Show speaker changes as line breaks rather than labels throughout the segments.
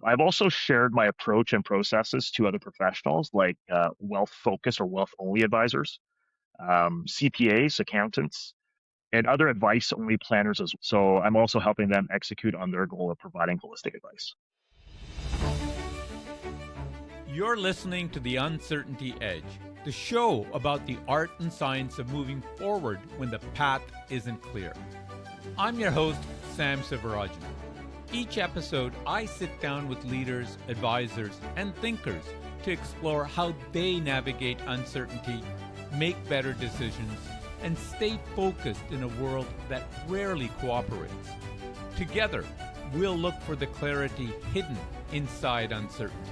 I've also shared my approach and processes to other professionals like wealth focused or wealth only advisors, CPAs, accountants, and other advice only planners as well. So I'm also helping them execute on their goal of providing holistic advice.
You're listening to The Uncertainty Edge, the show about the art and science of moving forward when the path isn't clear. I'm your host, Sam Sivarajan. Each episode, I sit down with leaders, advisors, and thinkers to explore how they navigate uncertainty, make better decisions, and stay focused in a world that rarely cooperates. Together, we'll look for the clarity hidden inside uncertainty.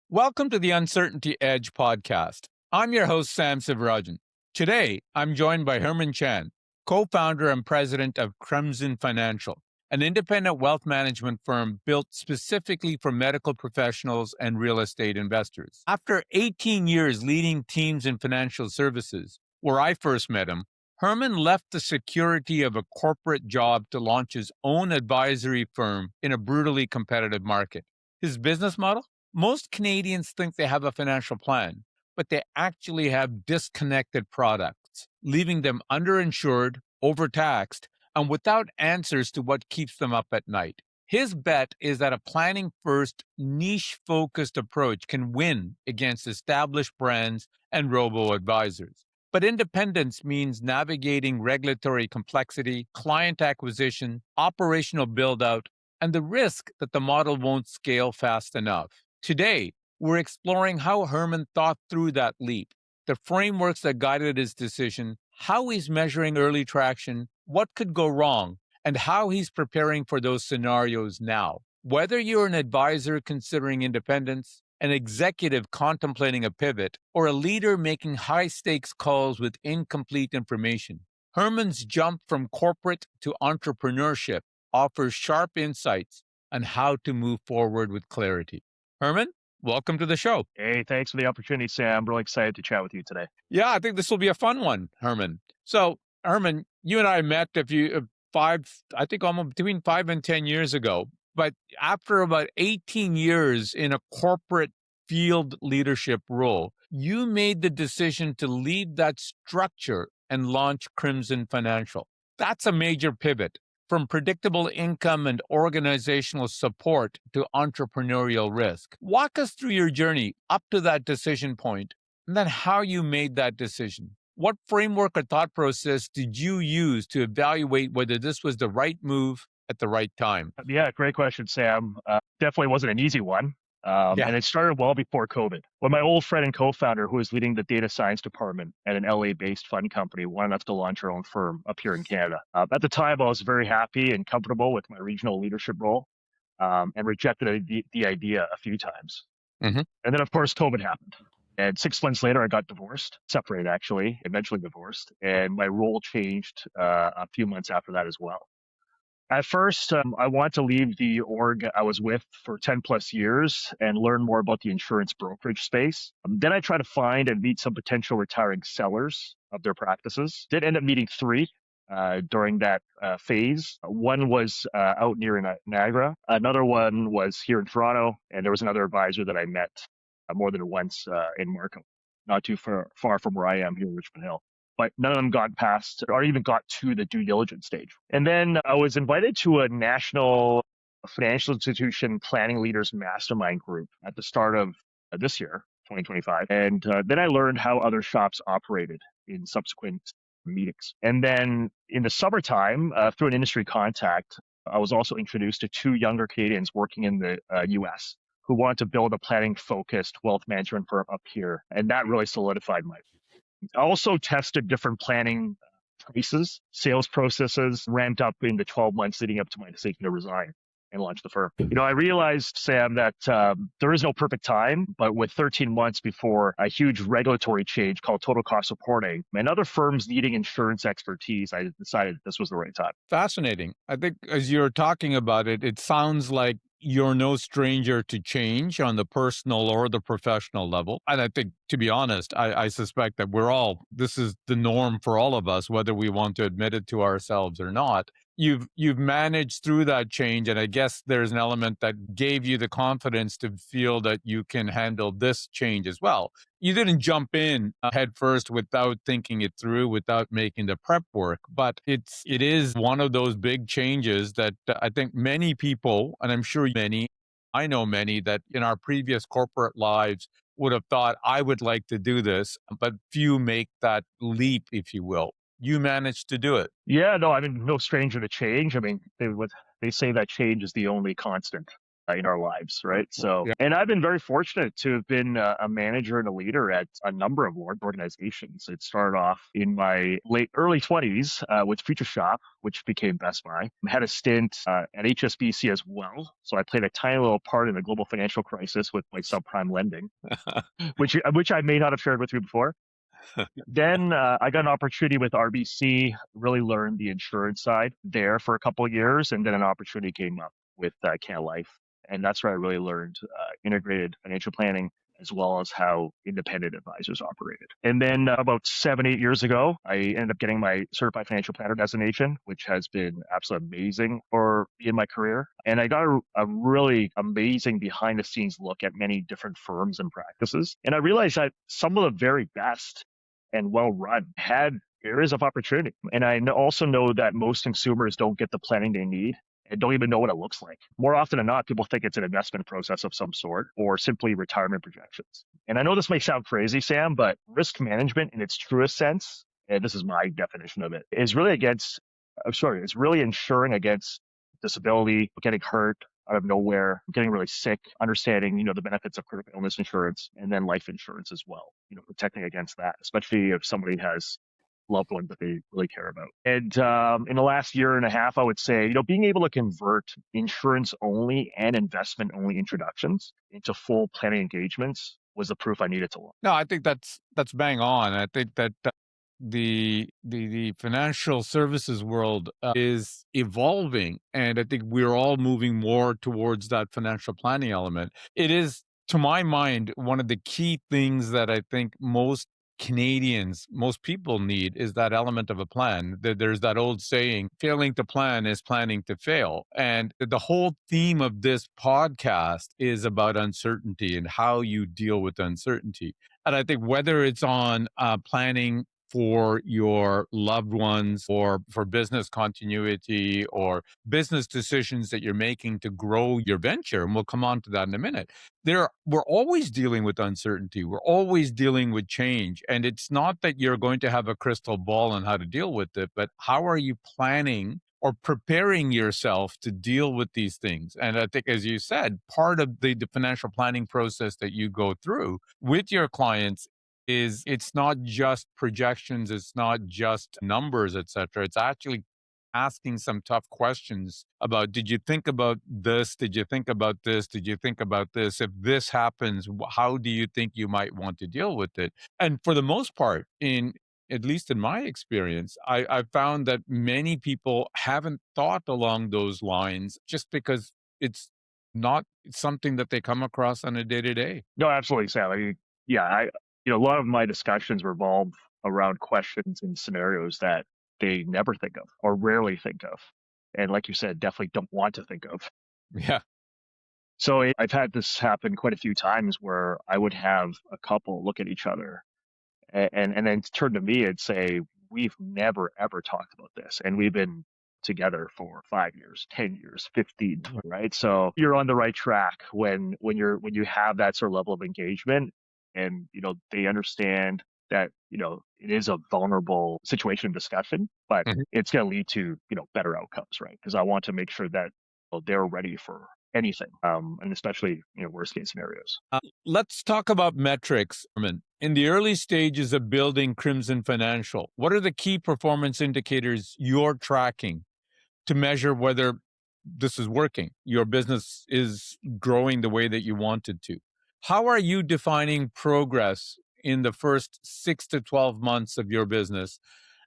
Welcome to the Uncertainty Edge podcast. I'm your host, Sam Sivarajan. Today, I'm joined by Herman Chan, co-founder and president of Crimson Financial, an independent wealth management firm built specifically for medical professionals and real estate investors. After 18 years leading teams in financial services, where I first met him, Herman left the security of a corporate job to launch his own advisory firm in a brutally competitive market. His business model? Most Canadians think they have a financial plan, but they actually have disconnected products, leaving them underinsured, overtaxed, and without answers to what keeps them up at night. His bet is that a planning-first, niche-focused approach can win against established brands and robo-advisors. But independence means navigating regulatory complexity, client acquisition, operational build-out, and the risk that the model won't scale fast enough. Today, we're exploring how Herman thought through that leap, the frameworks that guided his decision, how he's measuring early traction, what could go wrong, and how he's preparing for those scenarios now. Whether you're an advisor considering independence, an executive contemplating a pivot, or a leader making high-stakes calls with incomplete information, Herman's jump from corporate to entrepreneurship offers sharp insights on how to move forward with clarity. Herman, welcome to the show.
Hey, thanks for the opportunity, Sam. I'm really excited to chat with you today.
Yeah, I think this will be a fun one, Herman. So, Herman, you and I met almost between 5 and 10 years ago. But after about 18 years in a corporate field leadership role, you made the decision to leave that structure and launch Crimson Financial. That's a major pivot from predictable income and organizational support to entrepreneurial risk. Walk us through your journey up to that decision point, and then how you made that decision. What framework or thought process did you use to evaluate whether this was the right move at the right time?
Yeah, great question, Sam. Definitely wasn't an easy one. And it started well before COVID, when my old friend and co-founder, who was leading the data science department at an LA-based fund company, wanted us to launch our own firm up here in Canada. At the time, I was very happy and comfortable with my regional leadership role, and rejected the idea a few times.
Mhm.
And then, of course, COVID happened. And 6 months later, I got separated actually, eventually divorced, and my role changed a few months after that as well. At first, I wanted to leave the org I was with for 10 plus years and learn more about the insurance brokerage space. Then I tried to find and meet some potential retiring sellers of their practices. Did end up meeting 3 during that phase. One was out near Niagara. Another one was here in Toronto. And there was another advisor that I met more than once in Markham, not too far from where I am here in Richmond Hill. But none of them got past or even got to the due diligence stage. And then I was invited to a national financial institution planning leaders mastermind group at the start of this year, 2025. And then I learned how other shops operated in subsequent meetings. And then in the summertime, through an industry contact, I was also introduced to 2 younger Canadians working in the US who wanted to build a planning-focused wealth management firm up here. And that really solidified my I also tested different planning pieces, sales processes, ramped up in the 12 months leading up to my decision to resign and launch the firm. I realized, Sam, that there is no perfect time, but with 13 months before a huge regulatory change called total cost reporting and other firms needing insurance expertise, I decided this was the right time.
Fascinating. I think as you're talking about it, it sounds like you're no stranger to change on the personal or the professional level. And I think, to be honest, I suspect that this is the norm for all of us, whether we want to admit it to ourselves or not. you've managed through that change, and I guess there's an element that gave you the confidence to feel that you can handle this change as well. You didn't jump in head first without thinking it through, without making the prep work, but it is one of those big changes that I think many people, and I'm sure many, I know many that in our previous corporate lives would have thought, I would like to do this, but few make that leap, if you will. You managed to do it.
Yeah, no, I mean, no stranger to change. I mean, they say that change is the only constant in our lives, right? So,
Yeah.
and I've been very fortunate to have been a manager and a leader at a number of large organizations. It started off in my early 20s with Future Shop, which became Best Buy. I had a stint at HSBC as well. So I played a tiny little part in the global financial crisis with my subprime lending, which I may not have shared with you before. Then I got an opportunity with RBC, really learned the insurance side there for a couple of years, and then an opportunity came up with Canada Life, and that's where I really learned integrated financial planning as well as how independent advisors operated. And then about 7, 8 years ago, I ended up getting my certified financial planner designation, which has been absolutely amazing for me in my career. And I got a really amazing behind the scenes look at many different firms and practices. And I realized that some of the very best and well run had areas of opportunity. And I also know that most consumers don't get the planning they need and don't even know what it looks like. More often than not, people think it's an investment process of some sort or simply retirement projections. And I know this may sound crazy, Sam, but risk management in its truest sense, and this is my definition of it, is really it's really insuring against disability, getting hurt out of nowhere, getting really sick, understanding, the benefits of critical illness insurance and then life insurance as well, protecting against that, especially if somebody has loved ones that they really care about. And in the last year and a half, I would say, being able to convert insurance only and investment only introductions into full planning engagements was the proof I needed to launch.
No, I think that's bang on. I think that the financial services world is evolving, and I think we're all moving more towards that financial planning element. It is, to my mind, one of the key things that I think most Canadians, most people need is that element of a plan. There's that old saying, failing to plan is planning to fail. And the whole theme of this podcast is about uncertainty and how you deal with uncertainty. And I think whether it's on planning for your loved ones or for business continuity or business decisions that you're making to grow your venture, and we'll come on to that in a minute, we're always dealing with uncertainty. We're always dealing with change. And it's not that you're going to have a crystal ball on how to deal with it, but how are you planning or preparing yourself to deal with these things? And I think, as you said, part of the financial planning process that you go through with your clients is it's not just projections, it's not just numbers, etc. It's actually asking some tough questions about, did you think about this? Did you think about this? Did you think about this? If this happens, how do you think you might want to deal with it? And for the most part, at least in my experience, I found that many people haven't thought along those lines just because it's not something that they come across on a day to day.
No, absolutely, Sam. I mean, yeah, a lot of my discussions revolve around questions and scenarios that they never think of or rarely think of. And like you said, definitely don't want to think of.
Yeah.
So I've had this happen quite a few times where I would have a couple look at each other and then turn to me and say, we've never ever talked about this. And we've been together for 5 years, 10 years, 15, right? So you're on the right track when you have that sort of level of engagement and they understand that it is a vulnerable situation and discussion, but
Mhm.
it's going to lead to better outcomes, right? Because I want to make sure that they're ready for anything, and especially worst case scenarios.
Let's talk about metrics. Herman. In the early stages of building Crimson Financial, what are the key performance indicators you're tracking to measure whether this is working? Your business is growing the way that you want it to. How are you defining progress in the first 6 to 12 months of your business?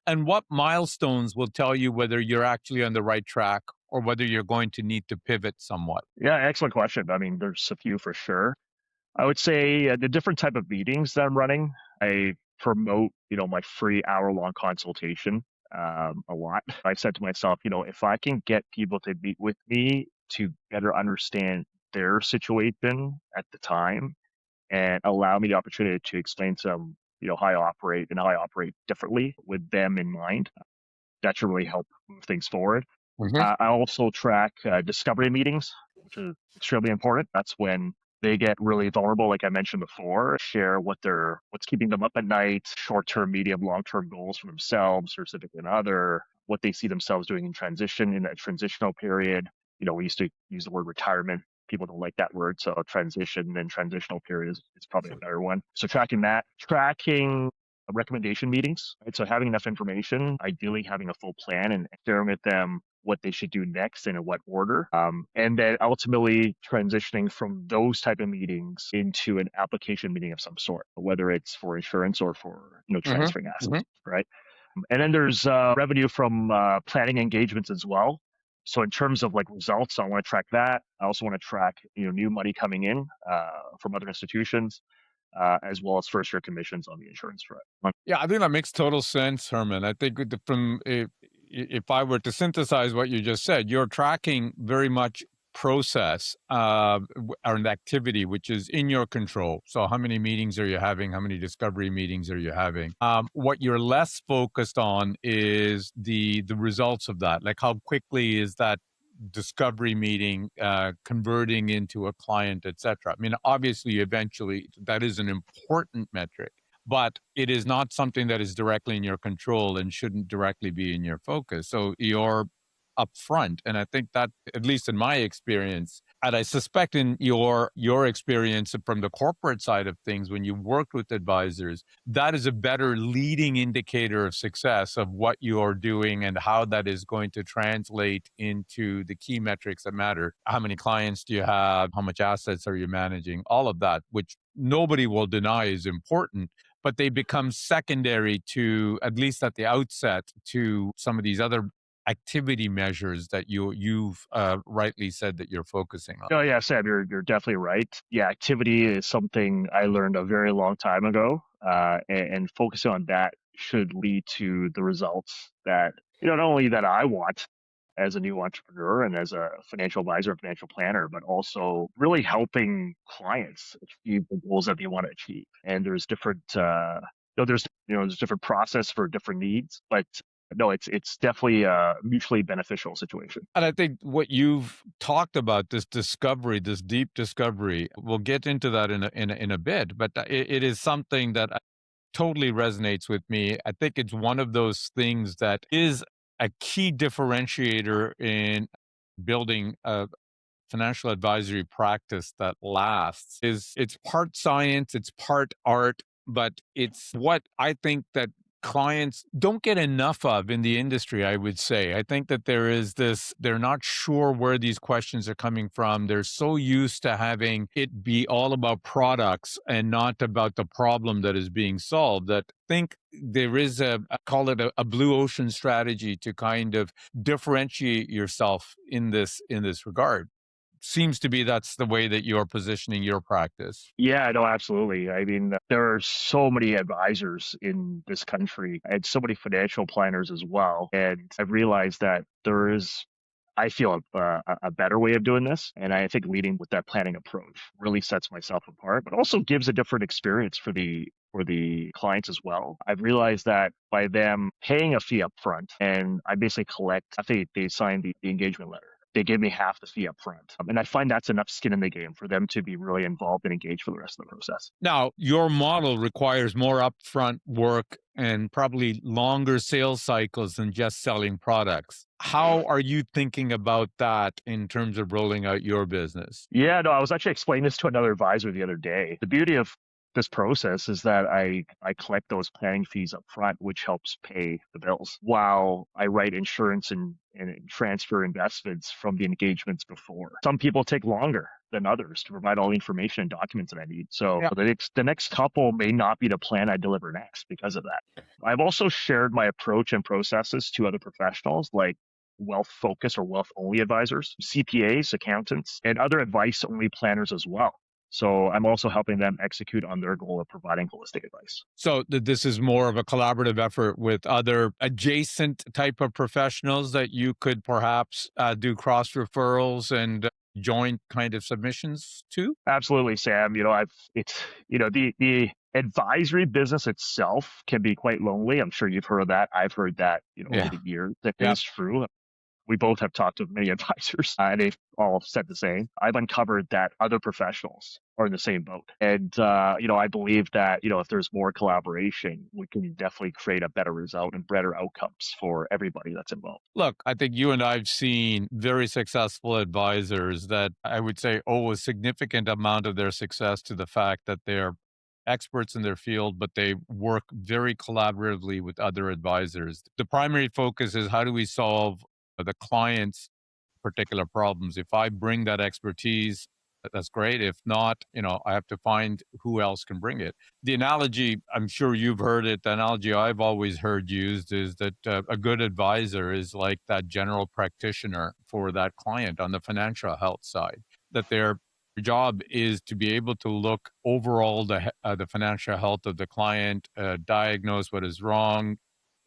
And what milestones will tell you whether you're actually on the right track or whether you're going to need to pivot somewhat?
Yeah, excellent question. I mean, there's a few for sure. I would say the different type of meetings that I'm running, I promote, my free hour-long consultation a lot. I said to myself, if I can get people to meet with me to better understand their situation at the time and allow me the opportunity to explain to them, how I operate and how I operate differently with them in mind, that should really help move things forward.
Mhm.
I also track discovery meetings, which is extremely important. That's when they get really vulnerable, like I mentioned before, share what's keeping them up at night, short-term, medium, long-term goals for themselves or significant other, what they see themselves doing in that transitional period. We used to use the word retirement. People don't like that word, so transition and transitional period is probably a better one. So tracking recommendation meetings, right? So having enough information, ideally having a full plan and sharing with them what they should do next and in what order. And then ultimately transitioning from those type of meetings into an application meeting of some sort, whether it's for insurance or for,
Mhm.
transferring assets,
Mhm.
right? And then there's revenue from planning engagements as well. So in terms of like results, I want to track that. I also want to track, new money coming in from other institutions, as well as first year commissions on the insurance front.
Yeah, I think that makes total sense, Herman. I think from if I were to synthesize what you just said, you're tracking very much process or an activity which is in your control. So, how many meetings are you having? How many discovery meetings are you having? What you're less focused on is the results of that. Like, how quickly is that discovery meeting converting into a client, etc. I mean, obviously, eventually, that is an important metric, but it is not something that is directly in your control and shouldn't directly be in your focus. So you're upfront, and I think that, at least in my experience, and I suspect in your experience from the corporate side of things, when you worked with advisors, that is a better leading indicator of success of what you're doing and how that is going to translate into the key metrics that matter. How many clients do you have? How much assets are you managing? All of that, which nobody will deny is important, but they become secondary to, at least at the outset, to some of these other activity measures that you've rightly said that you're focusing on.
Oh yeah, Sam, you're definitely right. Yeah, activity is something I learned a very long time ago, and focusing on that should lead to the results that not only that I want as a new entrepreneur and as a financial advisor, financial planner, but also really helping clients achieve the goals that they want to achieve. And there's different, there's different process for different needs, but no, it's definitely a mutually beneficial situation.
And I think what you've talked about, this discovery, this deep discovery, we'll get into that in a bit, but it is something that totally resonates with me. I think it's one of those things that is a key differentiator in building a financial advisory practice that lasts. Is it's part science, it's part art, but it's what I think that clients don't get enough of in the industry, I would say. I think that there is this, they're not sure where these questions are coming from. They're so used to having it be all about products and not about the problem that is being solved, that think there is I call it a blue ocean strategy to kind of differentiate yourself in this regard. Seems to be that's the way that you're positioning your practice.
Yeah, no, absolutely. I mean, there are so many advisors in this country and so many financial planners as well. And I've realized that there is, I feel, a better way of doing this. And I think leading with that planning approach really sets myself apart, but also gives a different experience for the clients as well. I've realized that by them paying a fee up front, and I basically collect, I think they sign the engagement letter. They give me half the fee up front. And I find that's enough skin in the game for them to be really involved and engaged for the rest of the process.
Now, your model requires more upfront work and probably longer sales cycles than just selling products. How are you thinking about that in terms of rolling out your business?
Yeah, no, I was actually explaining this to another advisor the other day. The beauty of this process is that I collect those planning fees up front, which helps pay the bills while I write insurance and transfer investments from the engagements before. Some people take longer than others to provide all the information and documents that I need. So
Yeah.
the next couple may not be the plan I deliver next because of that. I've also shared my approach and processes to other professionals like wealth focused or wealth only advisors, CPAs, accountants, and other advice only planners as well. So I'm also helping them execute on their goal of providing holistic advice.
So this is more of a collaborative effort with other adjacent type of professionals that you could perhaps do cross referrals and joint kind of submissions to?
Absolutely, Sam. The advisory business itself can be quite lonely. I'm sure you've heard of that. I've heard that, over
Yeah.
the years. That
Yep.
is true. We both have talked to many advisors, and they've all said the same. I've uncovered that other professionals are in the same boat. And, I believe that, if there's more collaboration, we can definitely create a better result and better outcomes for everybody that's involved.
Look, I think you and I've seen very successful advisors that I would say owe a significant amount of their success to the fact that they're experts in their field, but they work very collaboratively with other advisors. The primary focus is how do we solve the client's particular problems. If I bring that expertise, that's great. If not, I have to find who else can bring it. The analogy, I'm sure you've heard it, the analogy I've always heard used is that a good advisor is like that general practitioner for that client on the financial health side, that their job is to be able to look overall the financial health of the client, diagnose what is wrong,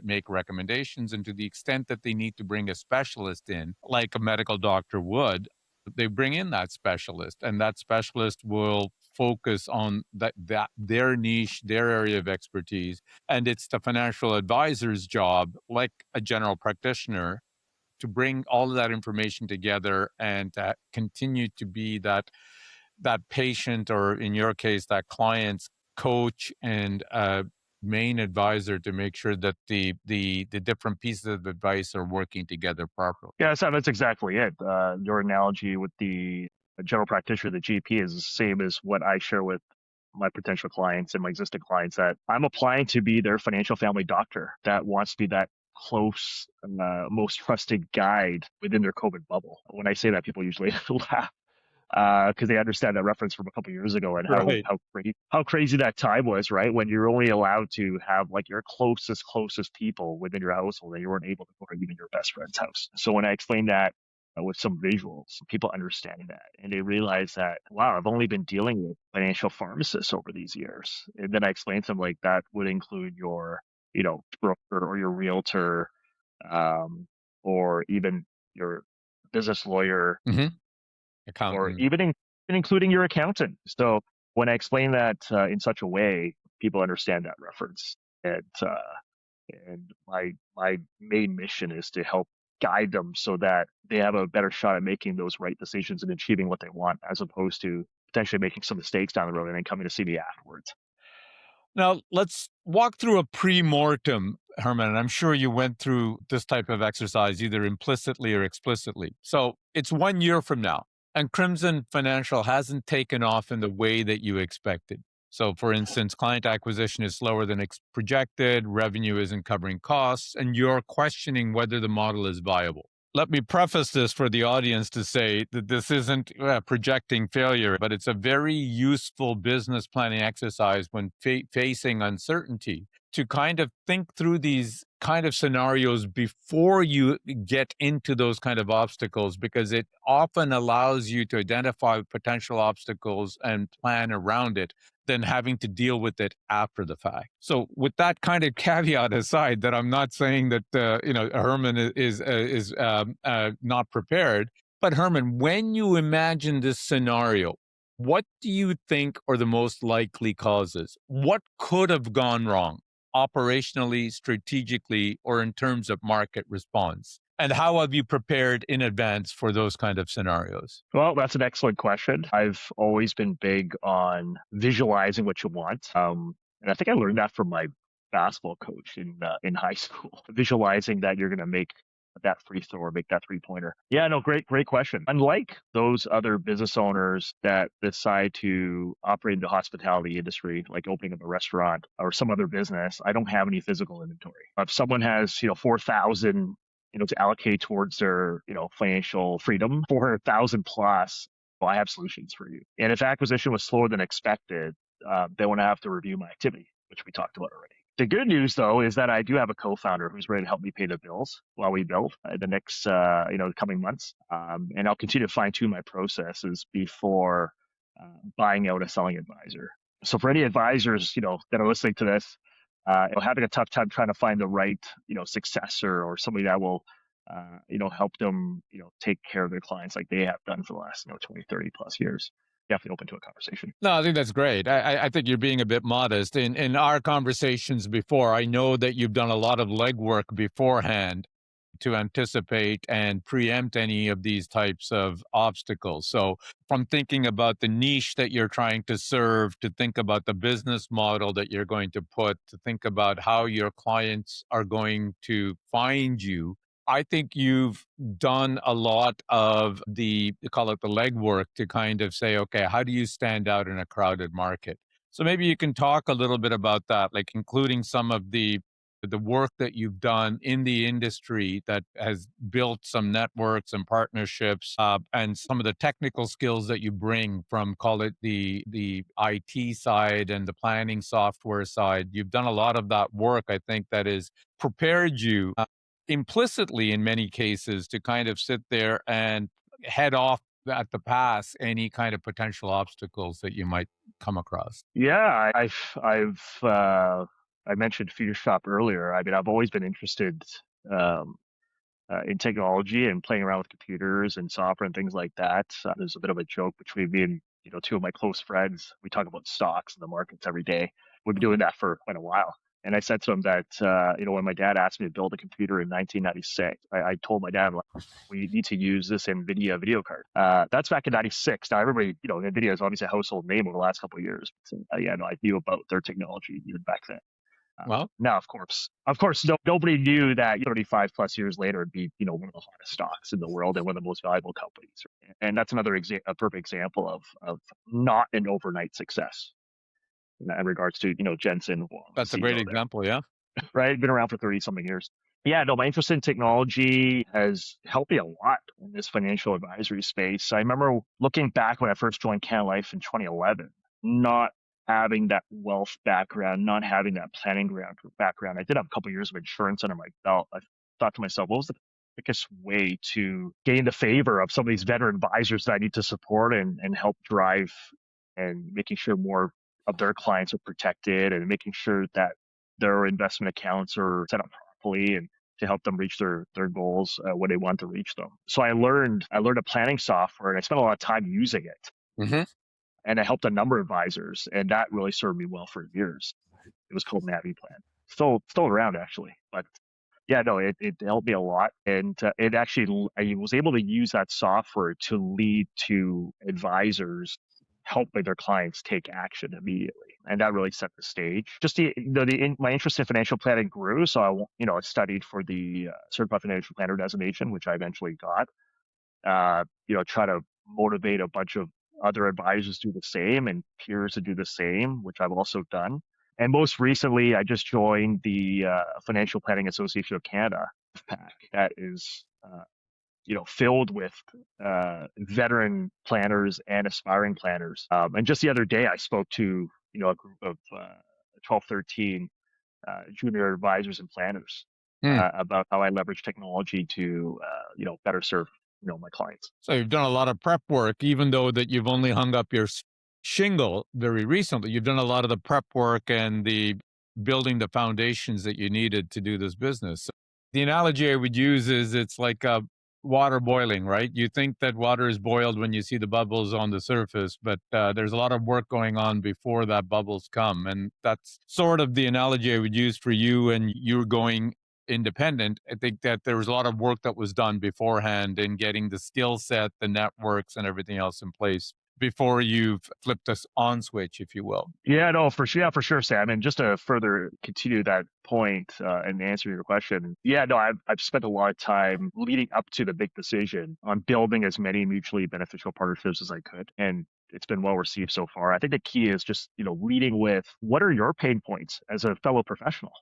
make recommendations, and to the extent that they need to bring a specialist in, like a medical doctor would, they bring in that specialist, and that specialist will focus on that their niche, their area of expertise. And it's the financial advisor's job, like a general practitioner, to bring all of that information together and continue to be that patient, or in your case, that client's coach and main advisor to make sure that the different pieces of advice are working together properly.
Yeah, Sam, that's exactly it. Your analogy with the general practitioner, the GP, is the same as what I share with my potential clients and my existing clients, that I'm applying to be their financial family doctor that wants to be that close, most trusted guide within their COVID bubble. When I say that, people usually laugh because they understand that reference from a couple of years ago and how
Right.
how crazy that time was, right? When you're only allowed to have like your closest people within your household, and you weren't able to go to even your best friend's house. So when I explain that with some visuals, people understand that and they realize that, wow, I've only been dealing with financial pharmacists over these years. And then I explain to them like that would include your, broker or your realtor, um, or even your business lawyer,
Mm-hmm.
or
Accountant.
even including your accountant. So when I explain that in such a way, people understand that reference. And my main mission is to help guide them so that they have a better shot at making those right decisions and achieving what they want, as opposed to potentially making some mistakes down the road and then coming to see me afterwards.
Now, let's walk through a pre-mortem, Herman. And I'm sure you went through this type of exercise either implicitly or explicitly. So it's 1 year from now, and Crimson Financial hasn't taken off in the way that you expected. So, for instance, client acquisition is slower than projected, revenue isn't covering costs, and you're questioning whether the model is viable. Let me preface this for the audience to say that this isn't projecting failure, but it's a very useful business planning exercise when facing uncertainty, to kind of think through these kind of scenarios before you get into those kind of obstacles, because it often allows you to identify potential obstacles and plan around it than having to deal with it after the fact. So, with that kind of caveat aside, that I'm not saying that Herman is not prepared, but Herman, when you imagine this scenario, what do you think are the most likely causes? What could have gone wrong operationally, strategically, or in terms of market response? And how have you prepared in advance for those kind of scenarios?
Well, that's an excellent question. I've always been big on visualizing what you want. And I think I learned that from my basketball coach in high school. Visualizing that you're going to make that free throw or make that 3-pointer. Yeah, no, great question. Unlike those other business owners that decide to operate in the hospitality industry, like opening up a restaurant or some other business, I don't have any physical inventory. If someone has, 4,000 to allocate towards their, financial freedom, 400,000 plus, well, I have solutions for you. And if acquisition was slower than expected, then when I have to review my activity, which we talked about already. The good news, though, is that I do have a co-founder who's ready to help me pay the bills while we build the next, coming months. And I'll continue to fine tune my processes before buying out a selling advisor. So for any advisors, that are listening to this, having a tough time trying to find the right, successor or somebody that will, help them, take care of their clients like they have done for the last, 20, 30 plus years. Definitely open to a conversation.
No, I think that's great. I think you're being a bit modest. In our conversations before, I know that you've done a lot of legwork beforehand to anticipate and preempt any of these types of obstacles. So, from thinking about the niche that you're trying to serve, to think about the business model that you're going to put, to think about how your clients are going to find you, I think you've done a lot of the, call it the legwork, to kind of say, okay, how do you stand out in a crowded market? So maybe you can talk a little bit about that, like including some of the work that you've done in the industry that has built some networks and partnerships, and some of the technical skills that you bring from, call it the IT side and the planning software side. You've done a lot of that work, I think, that has prepared you implicitly in many cases to kind of sit there and head off at the pass any kind of potential obstacles that you might come across.
Yeah, I mentioned Future Shop earlier. I mean, I've always been interested um, in technology and playing around with computers and software and things like that. There's a bit of a joke between me and two of my close friends. We talk about stocks and the markets every day. We've been doing that for quite a while. And I said to him that when my dad asked me to build a computer in 1996, I told my dad, like, we need to use this NVIDIA video card. That's back in 96. Now everybody, NVIDIA is obviously a household name over the last couple of years. So, yeah, no, I knew about their technology even back then.
Well,
Now, of course, nobody knew that 35 plus years later it'd be, one of the hottest stocks in the world and one of the most valuable companies. And that's another a perfect example of not an overnight success in regards to, Jensen Huang, the
that's a great
CEO there,
example. Yeah.
right? Been around for 30 something years. Yeah, no, my interest in technology has helped me a lot in this financial advisory space. I remember looking back when I first joined Canada Life in 2011, not having that wealth background, not having that planning background. I did have a couple of years of insurance under my belt. I thought to myself, what was the quickest way to gain the favor of some of these veteran advisors that I need to support and help drive and making sure more of their clients are protected and making sure that their investment accounts are set up properly and to help them reach their goals when they want to reach them. So I learned a planning software and I spent a lot of time using it.
Hmm.
And I helped a number of advisors, and that really served me well for years. It was called NaviPlan. Still around actually, but yeah, no, it helped me a lot, and it actually I was able to use that software to lead to advisors helping their clients take action immediately, and that really set the stage. Just my interest in financial planning grew, so I studied for the Certified Financial Planner designation, which I eventually got. Try to motivate a bunch of other advisors to do the same and peers to do the same, which I've also done. And most recently, I just joined the Financial Planning Association of Canada pack that is, filled with veteran planners and aspiring planners. And just the other day, I spoke to, a group of 12, 13 junior advisors and planners about how I leverage technology to, better serve, my clients.
So you've done a lot of prep work, even though that you've only hung up your shingle very recently. You've done a lot of the prep work and the building the foundations that you needed to do this business. So the analogy I would use is it's like water boiling, right? You think that water is boiled when you see the bubbles on the surface, but there's a lot of work going on before that bubbles come. And that's sort of the analogy I would use for you, and you're going independent. I think that there was a lot of work that was done beforehand in getting the skill set, the networks, and everything else in place before you've flipped this on switch, if you will.
Yeah, no, for sure, Sam. And just to further continue that point and answer your question, yeah, no, I've spent a lot of time leading up to the big decision on building as many mutually beneficial partnerships as I could, and it's been well received so far. I think the key is just leading with what are your pain points as a fellow professional,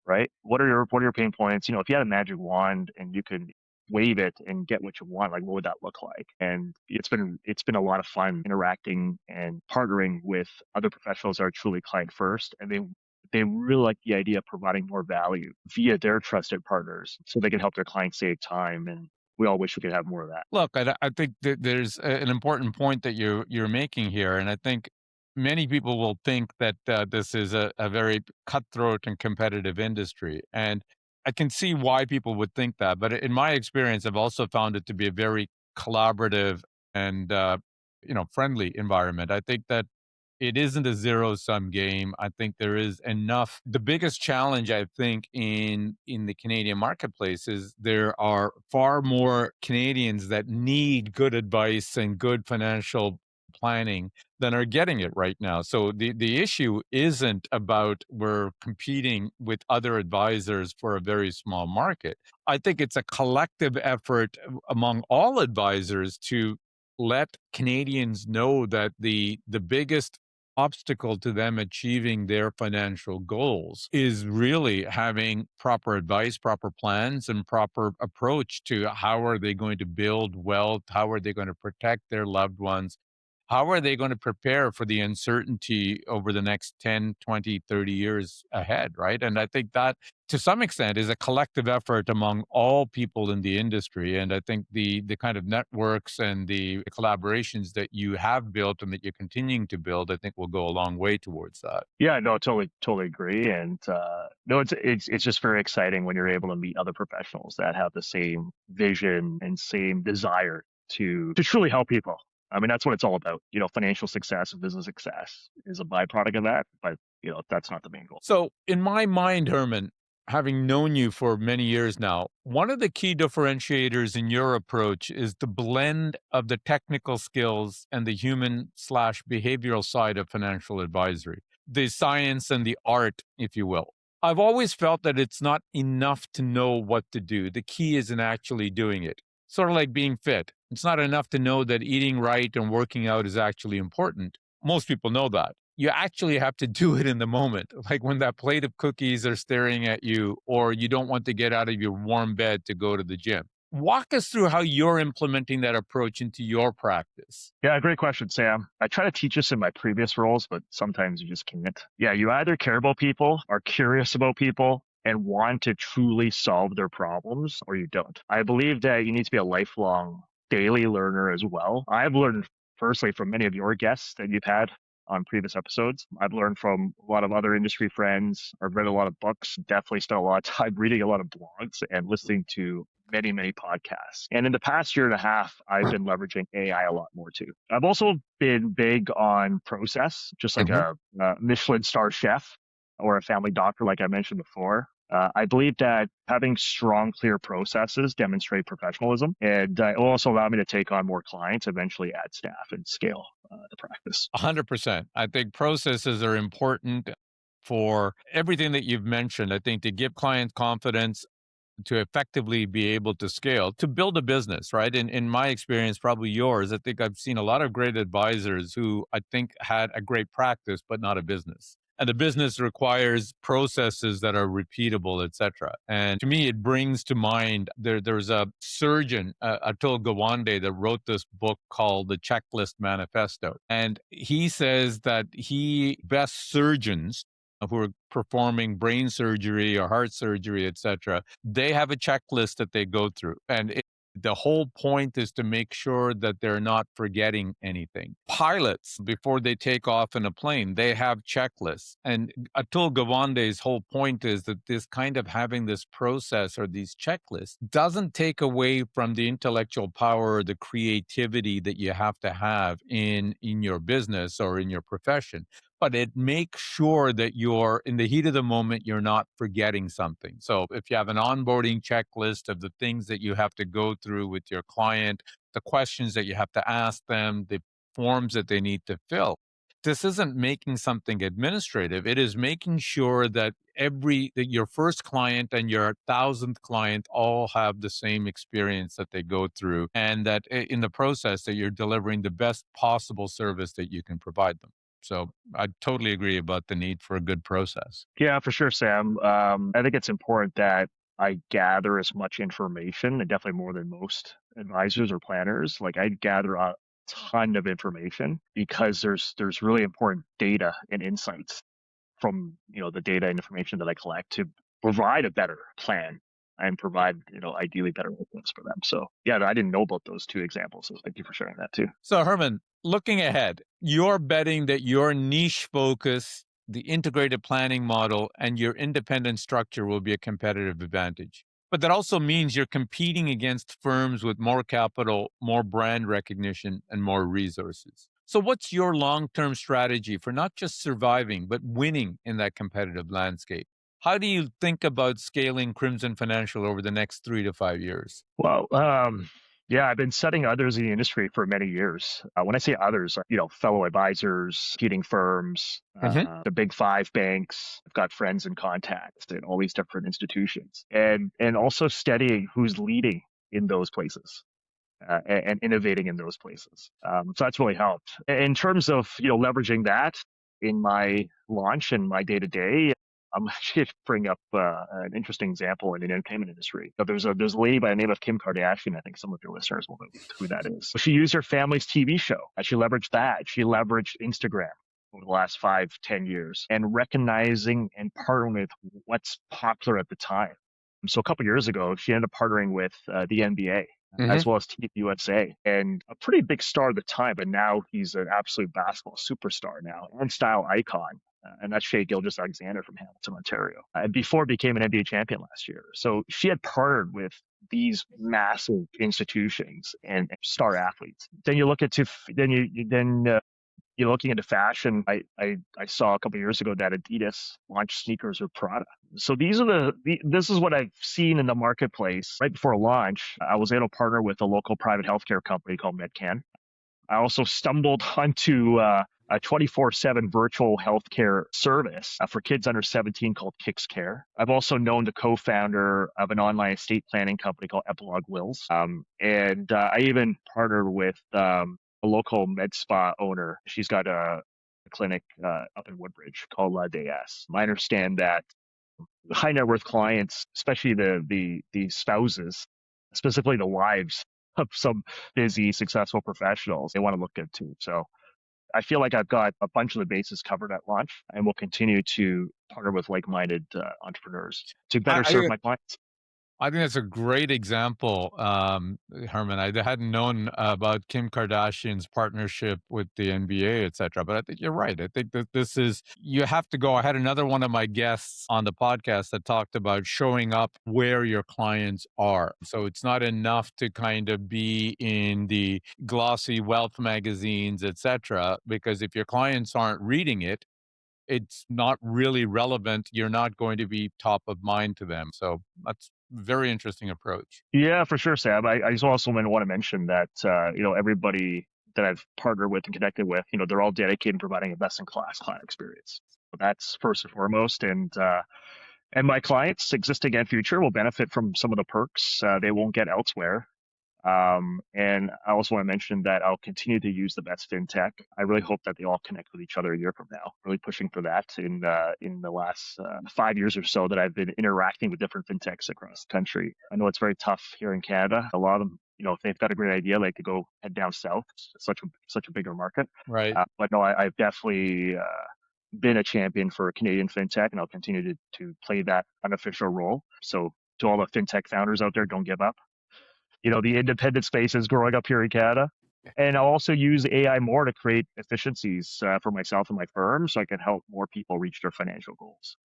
right? What are your pain points? If you had a magic wand and you could wave it and get what you want, like what would that look like? And it's been a lot of fun interacting and partnering with other professionals that are truly client first, and they really like the idea of providing more value via their trusted partners so they can help their clients save time and we all wish we could have more of that.
Look, I think that there's an important point that you're making here, and I think many people will think that this is a very cutthroat and competitive industry, and I can see why people would think that. But in my experience, I've also found it to be a very collaborative and friendly environment. I think that it isn't a zero sum game. I think there is enough. The biggest challenge I think in the Canadian marketplace is there are far more Canadians that need good advice and good financial planning than are getting it right now. So the issue isn't about we're competing with other advisors for a very small market. I think it's a collective effort among all advisors to let Canadians know that the biggest obstacle to them achieving their financial goals is really having proper advice, proper plans, and proper approach to how are they going to build wealth, how are they going to protect their loved ones, how are they going to prepare for the uncertainty over the next 10, 20, 30 years ahead, right? And I think that to some extent is a collective effort among all people in the industry. And I think the kind of networks and the collaborations that you have built and that you're continuing to build, I think will go a long way towards that.
Yeah, no, totally agree. And no, it's just very exciting when you're able to meet other professionals that have the same vision and same desire to truly help people. I mean, that's what it's all about. Financial success and business success is a byproduct of that, but that's not the main goal.
So, in my mind, Herman, having known you for many years now, one of the key differentiators in your approach is the blend of the technical skills and the human slash behavioral side of financial advisory, the science and the art, if you will. I've always felt that it's not enough to know what to do. The key is in actually doing it. Sort of like being fit. It's not enough to know that eating right and working out is actually important. Most people know that. You actually have to do it in the moment, like when that plate of cookies are staring at you, or you don't want to get out of your warm bed to go to the gym. Walk us through how you're implementing that approach into your practice.
Yeah, great question, Sam. I try to teach this in my previous roles, but sometimes you just can't. Yeah, you either care about people, are curious about people, and want to truly solve their problems, or you don't. I believe that you need to be a lifelong daily learner as well. I've learned firstly from many of your guests that you've had on previous episodes. I've learned from a lot of other industry friends. I've read a lot of books, definitely spent a lot of time reading a lot of blogs and listening to many podcasts. And in the past year and a half, I've been leveraging AI a lot more too. I've also been big on process, just like a Michelin star chef or a family doctor, like I mentioned before. I believe that having strong, clear processes demonstrate professionalism, and it will also allow me to take on more clients, eventually add staff and scale the practice.
100%. I think processes are important for everything that you've mentioned. I think to give clients confidence, to effectively be able to scale, to build a business, right? In my experience, probably yours, I think I've seen a lot of great advisors who I think had a great practice, but not a business. And the business requires processes that are repeatable, et cetera. And to me, it brings to mind there's a surgeon, Atul Gawande, that wrote this book called The Checklist Manifesto. And he says that best surgeons who are performing brain surgery or heart surgery, et cetera, they have a checklist that they go through. And the whole point is to make sure that they're not forgetting anything. Pilots, before they take off in a plane, they have checklists. And Atul Gawande's whole point is that this kind of having this process or these checklists doesn't take away from the intellectual power or the creativity that you have to have in your business or in your profession, but it makes sure that you're in the heat of the moment, you're not forgetting something. So if you have an onboarding checklist of the things that you have to go through with your client, the questions that you have to ask them, the forms that they need to fill, this isn't making something administrative. It is making sure that that your first client and your 1,000th client all have the same experience that they go through, and that in the process that you're delivering the best possible service that you can provide them. So I totally agree about the need for a good process.
Yeah, for sure, Sam. I think it's important that I gather as much information, and definitely more than most advisors or planners. Like I gather a ton of information because there's really important data and insights from the data and information that I collect to provide a better plan and provide, ideally better outcomes for them. So yeah, I didn't know about those two examples. So thank you for sharing that too.
So, Herman, looking ahead, you're betting that your niche focus, the integrated planning model, and your independent structure will be a competitive advantage. But that also means you're competing against firms with more capital, more brand recognition, and more resources. So, what's your long term strategy for not just surviving, but winning in that competitive landscape? How do you think about scaling Crimson Financial over the next 3 to 5 years?
Well, yeah, I've been studying others in the industry for many years. When I say others, fellow advisors, competing firms, the big five banks. I've got friends and contacts in all these different institutions, and also studying who's leading in those places. And innovating in those places. So that's really helped. In terms of leveraging that in my launch and my day to day, I'm actually bring up an interesting example in the entertainment industry. So there's a lady by the name of Kim Kardashian. I think some of your listeners will know who that is. She used her family's TV show. She leveraged that. She leveraged Instagram over the last 5-10 years and recognizing and partnering with what's popular at the time. So a couple of years ago, she ended up partnering with the NBA as well as Team USA, and a pretty big star at the time, but now he's an absolute basketball superstar now and style icon. And that's Shea Gilgeous-Alexander from Hamilton, Ontario. And before became an NBA champion last year. So she had partnered with these massive institutions and star athletes. Then you look at you're looking into fashion. I saw a couple of years ago that E.D.G.E launched sneakers with Prada. So this is what I've seen in the marketplace. Right before launch, I was able to partner with a local private healthcare company called Medcan. I also stumbled onto a 24/7 virtual healthcare service for kids under 17 called Kicks Care. I've also known the co-founder of an online estate planning company called Epilogue Wills. And I even partnered with a local med spa owner. She's got a clinic up in Woodbridge called La DS. I understand that high net worth clients, especially the spouses, specifically the wives of some busy, successful professionals, they want to look good too. So I feel like I've got a bunch of the bases covered at launch, and will continue to partner with like-minded entrepreneurs to better serve my clients.
I think that's a great example, Herman. I hadn't known about Kim Kardashian's partnership with the NBA, et cetera, but I think you're right. I think that you have to go. I had another one of my guests on the podcast that talked about showing up where your clients are. So it's not enough to kind of be in the glossy wealth magazines, et cetera, because if your clients aren't reading it, it's not really relevant. You're not going to be top of mind to them. So that's a very interesting approach.
Yeah, for sure, Sam. I just also want to mention that everybody that I've partnered with and connected with, they're all dedicated in providing a best-in-class client experience. So that's first and foremost, and my clients, existing and future, will benefit from some of the perks they won't get elsewhere. And I also want to mention that I'll continue to use the best fintech. I really hope that they all connect with each other a year from now. Really pushing for that in the last 5 years or so that I've been interacting with different fintechs across the country. I know it's very tough here in Canada. A lot of them, if they've got a great idea, like to go head down south. It's such a bigger market.
Right.
But no, I've definitely been a champion for Canadian fintech, and I'll continue to play that unofficial role. So to all the fintech founders out there, don't give up. The independent space is growing up here in Canada. And I'll also use AI more to create efficiencies for myself and my firm so I can help more people reach their financial goals.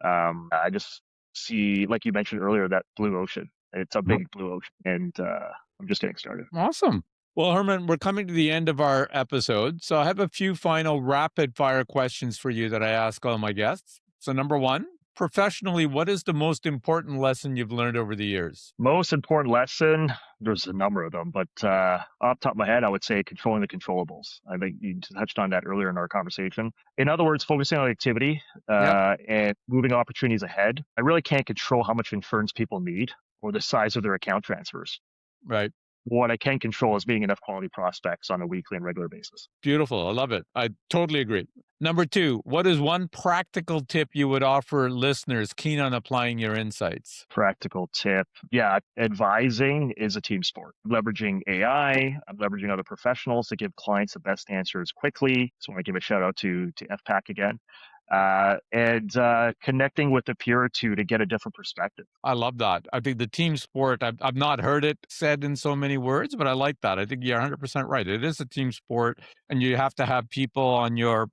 I just see, like you mentioned earlier, that blue ocean. It's a big blue ocean, and I'm just getting started.
Awesome. Well, Herman, we're coming to the end of our episode. So I have a few final rapid fire questions for you that I ask all my guests. So, number one, professionally, what is the most important lesson you've learned over the years?
Most important lesson, there's a number of them, but off the top of my head, I would say controlling the controllables. I think you touched on that earlier in our conversation. In other words, focusing on activity and moving opportunities ahead. I really can't control how much insurance people need or the size of their account transfers.
Right.
What I can control is being enough quality prospects on a weekly and regular basis.
Beautiful. I love it. I totally agree. Number two, what is one practical tip you would offer listeners keen on applying your insights?
Practical tip. Yeah, advising is a team sport. Leveraging AI, I'm leveraging other professionals to give clients the best answers quickly. So I want to give a shout out to FPAC again. and connecting with a peer or two to get a different perspective.
I love that. I think the team sport, I've not heard it said in so many words, but I like that. I think you're 100% right. It is a team sport, and you have to have people on your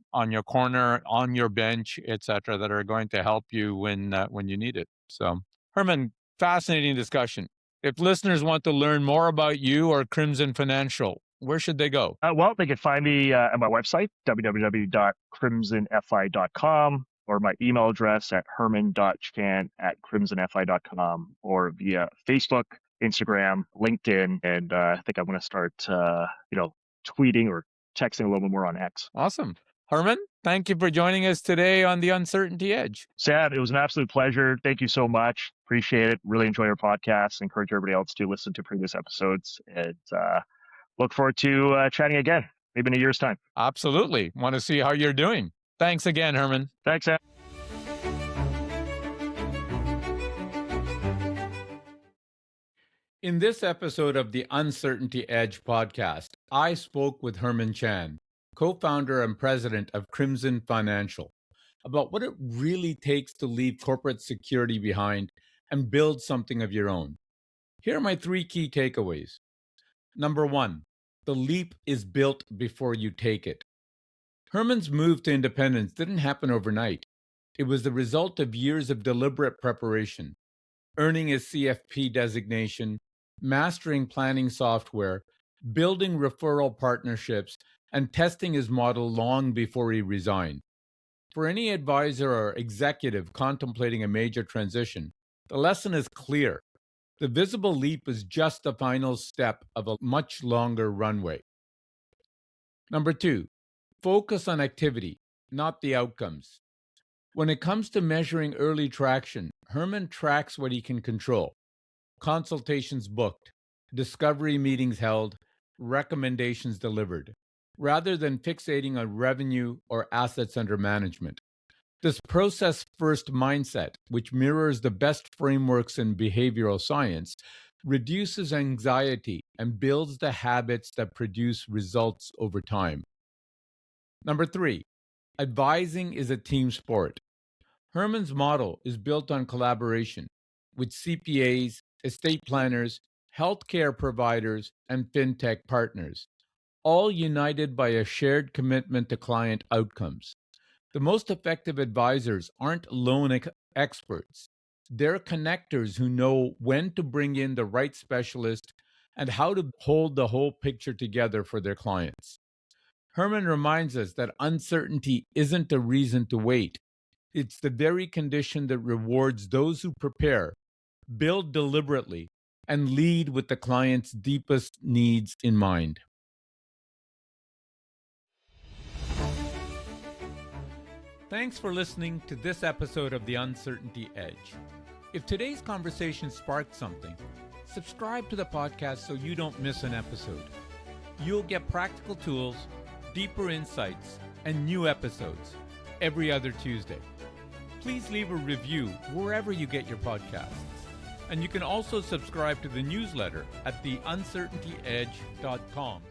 corner, on your bench, etc., that are going to help you when you need it. So, Herman, fascinating discussion. If listeners want to learn more about you or Crimson Financial, where should they go?
Well, they can find me at my website, www.crimsonfi.com, or my email address at herman.chan@crimsonfi.com, or via Facebook, Instagram, LinkedIn, and I think I'm going to start, tweeting or texting a little bit more on X.
Awesome. Herman, thank you for joining us today on The Uncertainty Edge.
Sam, it was an absolute pleasure. Thank you so much. Appreciate it. Really enjoy your podcast. Encourage everybody else to listen to previous episodes, and look forward to chatting again, maybe in a year's time.
Absolutely. Want to see how you're doing. Thanks again, Herman.
Thanks, Sam.
In this episode of the Uncertainty Edge podcast, I spoke with Herman Chan, co-founder and president of Crimson Financial, about what it really takes to leave corporate security behind and build something of your own. Here are my 3 key takeaways. Number 1, the leap is built before you take it. Herman's move to independence didn't happen overnight. It was the result of years of deliberate preparation, earning his CFP designation, mastering planning software, building referral partnerships, and testing his model long before he resigned. For any advisor or executive contemplating a major transition, the lesson is clear. The visible leap is just the final step of a much longer runway. Number 2, focus on activity, not the outcomes. When it comes to measuring early traction, Herman tracks what he can control. Consultations booked, discovery meetings held, recommendations delivered, rather than fixating on revenue or assets under management. This process-first mindset, which mirrors the best frameworks in behavioral science, reduces anxiety and builds the habits that produce results over time. Number 3, advising is a team sport. Herman's model is built on collaboration with CPAs, estate planners, healthcare providers, and fintech partners, all united by a shared commitment to client outcomes. The most effective advisors aren't lone experts. They're connectors who know when to bring in the right specialist and how to hold the whole picture together for their clients. Herman reminds us that uncertainty isn't a reason to wait. It's the very condition that rewards those who prepare, build deliberately, and lead with the client's deepest needs in mind. Thanks for listening to this episode of The Uncertainty Edge. If today's conversation sparked something, subscribe to the podcast so you don't miss an episode. You'll get practical tools, deeper insights, and new episodes every other Tuesday. Please leave a review wherever you get your podcasts. And you can also subscribe to the newsletter at theuncertaintyedge.com.